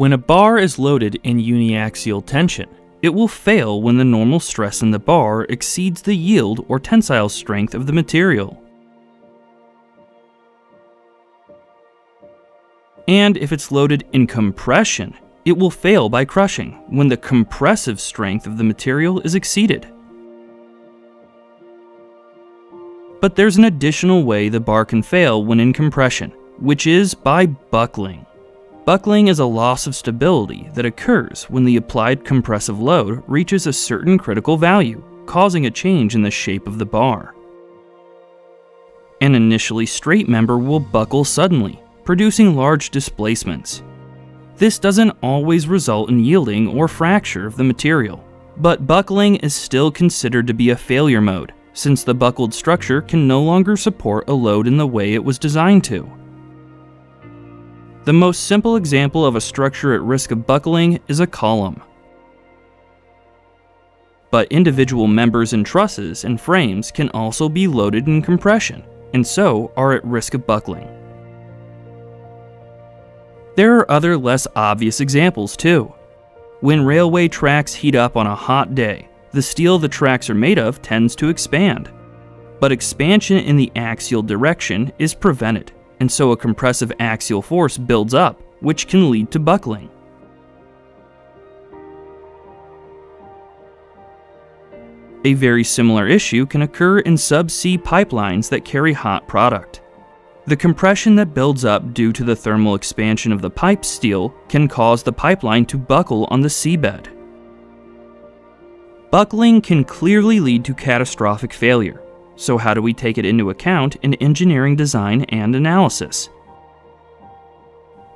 When a bar is loaded in uniaxial tension, it will fail when the normal stress in the bar exceeds the yield or tensile strength of the material. And if it's loaded in compression, it will fail by crushing when the compressive strength of the material is exceeded. But there's an additional way the bar can fail when in compression, which is by buckling. Buckling is a loss of stability that occurs when the applied compressive load reaches a certain critical value, causing a change in the shape of the bar. An initially straight member will buckle suddenly, producing large displacements. This doesn't always result in yielding or fracture of the material, but buckling is still considered to be a failure mode, since the buckled structure can no longer support a load in the way it was designed to. The most simple example of a structure at risk of buckling is a column. But individual members and trusses and frames can also be loaded in compression, and so are at risk of buckling. There are other less obvious examples too. When railway tracks heat up on a hot day, the steel the tracks are made of tends to expand. But expansion in the axial direction is prevented, and so a compressive axial force builds up, which can lead to buckling. A very similar issue can occur in subsea pipelines that carry hot product. The compression that builds up due to the thermal expansion of the pipe steel can cause the pipeline to buckle on the seabed. Buckling can clearly lead to catastrophic failure. So how do we take it into account in engineering design and analysis?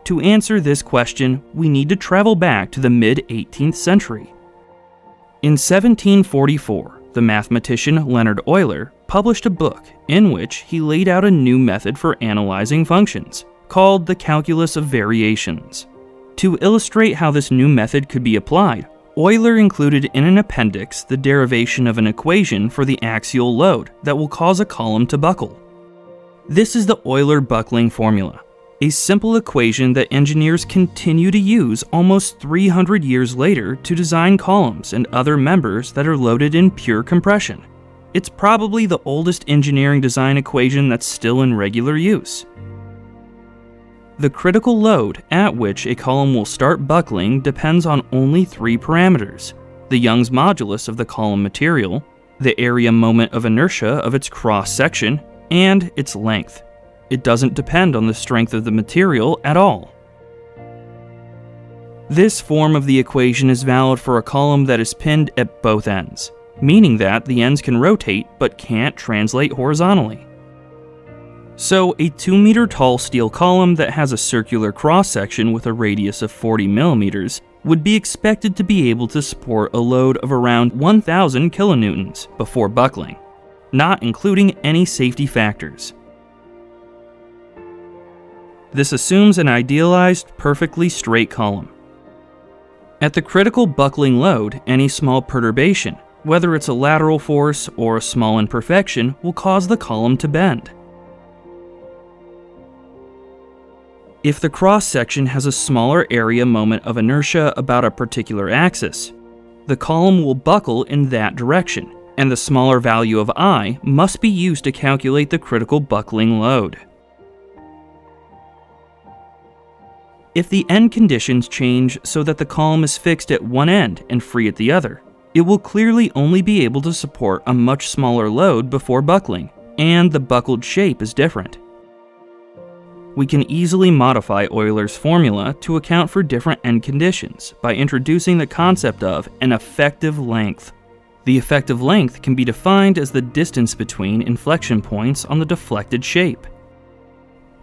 To answer this question, we need to travel back to the mid-18th century. In 1744, the mathematician Leonhard Euler published a book in which he laid out a new method for analyzing functions, called the calculus of variations. To illustrate how this new method could be applied, Euler included in an appendix the derivation of an equation for the axial load that will cause a column to buckle. This is the Euler buckling formula, a simple equation that engineers continue to use almost 300 years later to design columns and other members that are loaded in pure compression. It's probably the oldest engineering design equation that's still in regular use. The critical load at which a column will start buckling depends on only three parameters: the Young's modulus of the column material, the area moment of inertia of its cross-section, and its length. It doesn't depend on the strength of the material at all. This form of the equation is valid for a column that is pinned at both ends, meaning that the ends can rotate but can't translate horizontally. So a 2-meter tall steel column that has a circular cross-section with a radius of 40 millimeters would be expected to be able to support a load of around 1,000 kilonewtons before buckling, not including any safety factors. This assumes an idealized, perfectly straight column. At the critical buckling load, any small perturbation, whether it's a lateral force or a small imperfection, will cause the column to bend. If the cross-section has a smaller area moment of inertia about a particular axis, the column will buckle in that direction, and the smaller value of I must be used to calculate the critical buckling load. If the end conditions change so that the column is fixed at one end and free at the other, it will clearly only be able to support a much smaller load before buckling, and the buckled shape is different. We can easily modify Euler's formula to account for different end conditions by introducing the concept of an effective length. The effective length can be defined as the distance between inflection points on the deflected shape.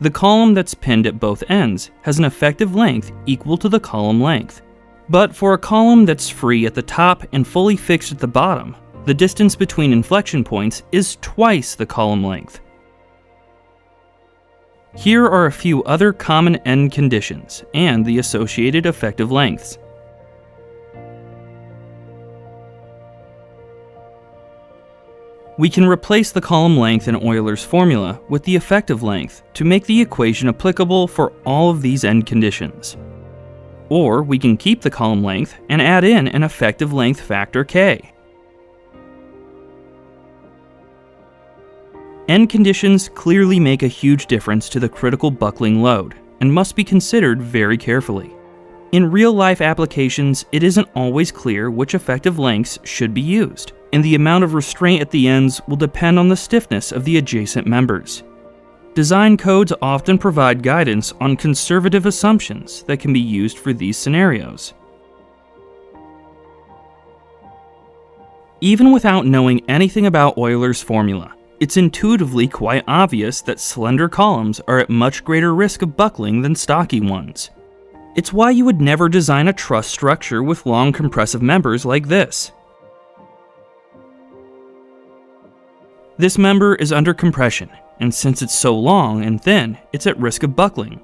The column that's pinned at both ends has an effective length equal to the column length. But for a column that's free at the top and fully fixed at the bottom, the distance between inflection points is twice the column length. Here are a few other common end conditions and the associated effective lengths. We can replace the column length in Euler's formula with the effective length to make the equation applicable for all of these end conditions. Or we can keep the column length and add in an effective length factor k. End conditions clearly make a huge difference to the critical buckling load and must be considered very carefully. In real-life applications, it isn't always clear which effective lengths should be used, and the amount of restraint at the ends will depend on the stiffness of the adjacent members. Design codes often provide guidance on conservative assumptions that can be used for these scenarios. Even without knowing anything about Euler's formula, it's intuitively quite obvious that slender columns are at much greater risk of buckling than stocky ones. It's why you would never design a truss structure with long compressive members like this. This member is under compression, and since it's so long and thin, it's at risk of buckling.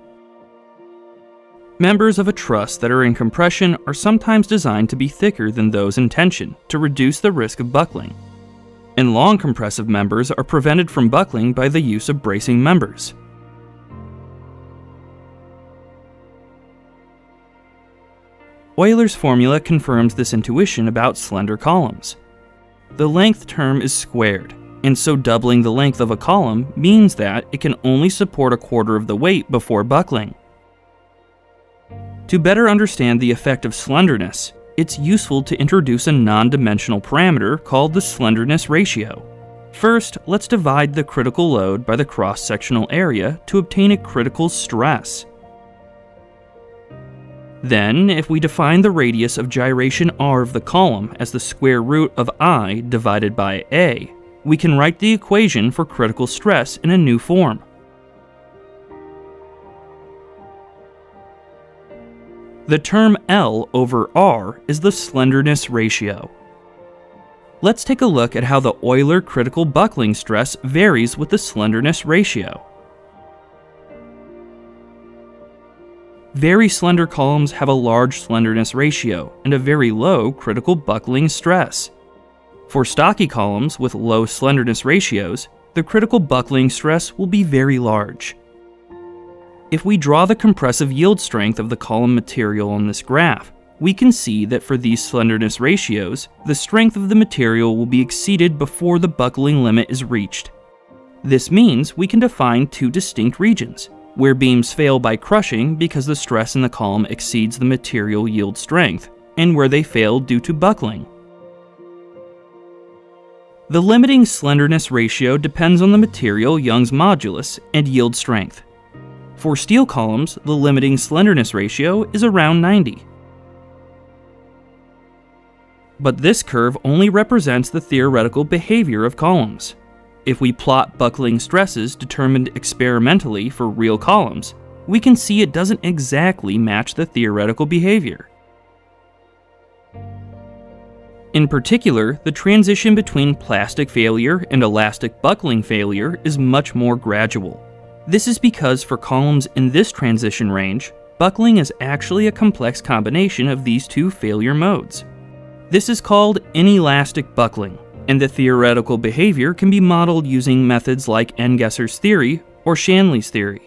Members of a truss that are in compression are sometimes designed to be thicker than those in tension to reduce the risk of buckling. And long compressive members are prevented from buckling by the use of bracing members. Euler's formula confirms this intuition about slender columns. The length term is squared, and so doubling the length of a column means that it can only support a quarter of the weight before buckling. To better understand the effect of slenderness, it's useful to introduce a non-dimensional parameter called the slenderness ratio. First, let's divide the critical load by the cross-sectional area to obtain a critical stress. Then, if we define the radius of gyration r of the column as the square root of I divided by a, we can write the equation for critical stress in a new form. The term L over R is the slenderness ratio. Let's take a look at how the Euler critical buckling stress varies with the slenderness ratio. Very slender columns have a large slenderness ratio and a very low critical buckling stress. For stocky columns with low slenderness ratios, the critical buckling stress will be very large. If we draw the compressive yield strength of the column material on this graph, we can see that for these slenderness ratios, the strength of the material will be exceeded before the buckling limit is reached. This means we can define two distinct regions, where beams fail by crushing because the stress in the column exceeds the material yield strength, and where they fail due to buckling. The limiting slenderness ratio depends on the material Young's modulus and yield strength. For steel columns, the limiting slenderness ratio is around 90. But this curve only represents the theoretical behavior of columns. If we plot buckling stresses determined experimentally for real columns, we can see it doesn't exactly match the theoretical behavior. In particular, the transition between plastic failure and elastic buckling failure is much more gradual. This is because for columns in this transition range, buckling is actually a complex combination of these two failure modes. This is called inelastic buckling, and the theoretical behavior can be modeled using methods like Engesser's theory or Shanley's theory.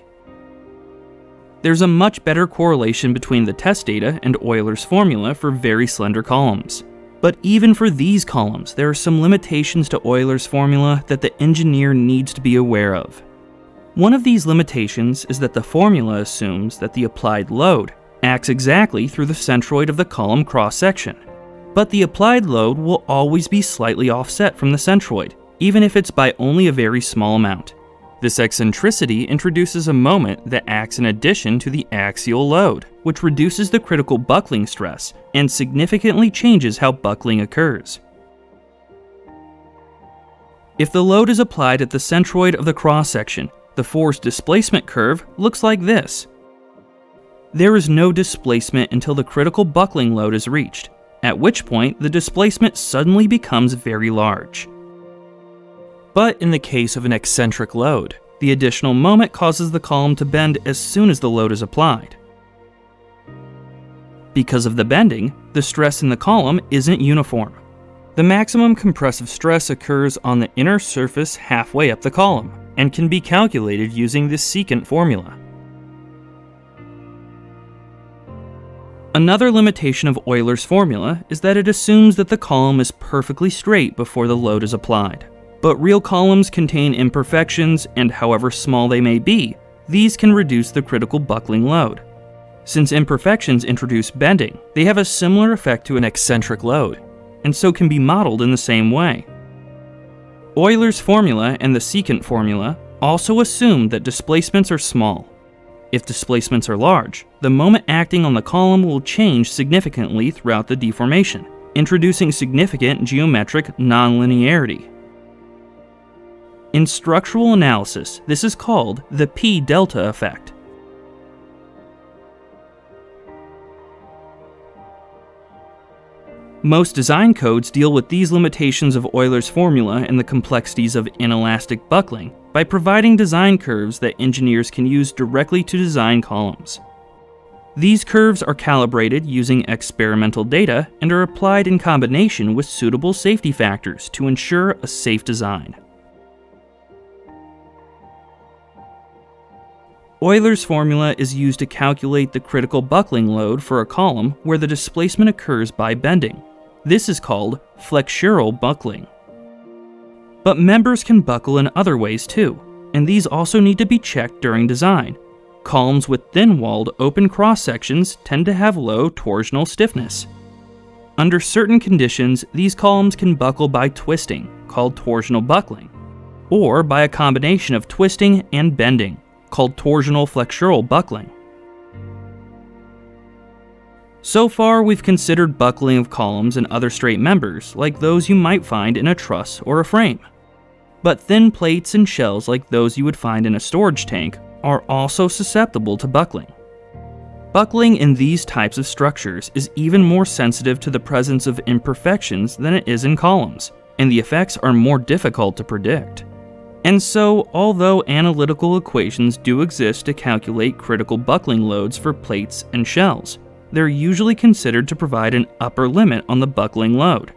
There's a much better correlation between the test data and Euler's formula for very slender columns. But even for these columns, there are some limitations to Euler's formula that the engineer needs to be aware of. One of these limitations is that the formula assumes that the applied load acts exactly through the centroid of the column cross-section. But the applied load will always be slightly offset from the centroid, even if it's by only a very small amount. This eccentricity introduces a moment that acts in addition to the axial load, which reduces the critical buckling stress and significantly changes how buckling occurs. If the load is applied at the centroid of the cross-section, the force displacement curve looks like this. There is no displacement until the critical buckling load is reached, at which point the displacement suddenly becomes very large. But in the case of an eccentric load, the additional moment causes the column to bend as soon as the load is applied. Because of the bending, the stress in the column isn't uniform. The maximum compressive stress occurs on the inner surface halfway up the column, and can be calculated using this secant formula. Another limitation of Euler's formula is that it assumes that the column is perfectly straight before the load is applied. But real columns contain imperfections, and however small they may be, these can reduce the critical buckling load. Since imperfections introduce bending, they have a similar effect to an eccentric load, and so can be modeled in the same way. Euler's formula and the secant formula also assume that displacements are small. If displacements are large, the moment acting on the column will change significantly throughout the deformation, introducing significant geometric nonlinearity. In structural analysis, this is called the p-delta effect. Most design codes deal with these limitations of Euler's formula and the complexities of inelastic buckling by providing design curves that engineers can use directly to design columns. These curves are calibrated using experimental data and are applied in combination with suitable safety factors to ensure a safe design. Euler's formula is used to calculate the critical buckling load for a column where the displacement occurs by bending. This is called flexural buckling. But members can buckle in other ways too, and these also need to be checked during design. Columns with thin-walled open cross-sections tend to have low torsional stiffness. Under certain conditions, these columns can buckle by twisting, called torsional buckling, or by a combination of twisting and bending, called torsional flexural buckling. So far, we've considered buckling of columns and other straight members, like those you might find in a truss or a frame. But thin plates and shells like those you would find in a storage tank are also susceptible to buckling. Buckling in these types of structures is even more sensitive to the presence of imperfections than it is in columns, and the effects are more difficult to predict. And so, although analytical equations do exist to calculate critical buckling loads for plates and shells, they're usually considered to provide an upper limit on the buckling load.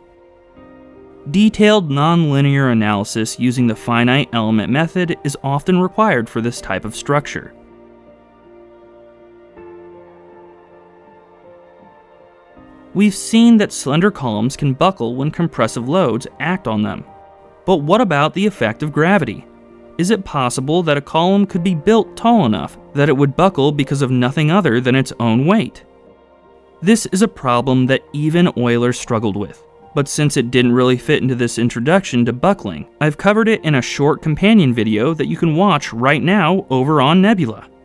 Detailed nonlinear analysis using the finite element method is often required for this type of structure. We've seen that slender columns can buckle when compressive loads act on them. But what about the effect of gravity? Is it possible that a column could be built tall enough that it would buckle because of nothing other than its own weight? This is a problem that even Euler struggled with, but since it didn't really fit into this introduction to buckling, I've covered it in a short companion video that you can watch right now over on Nebula.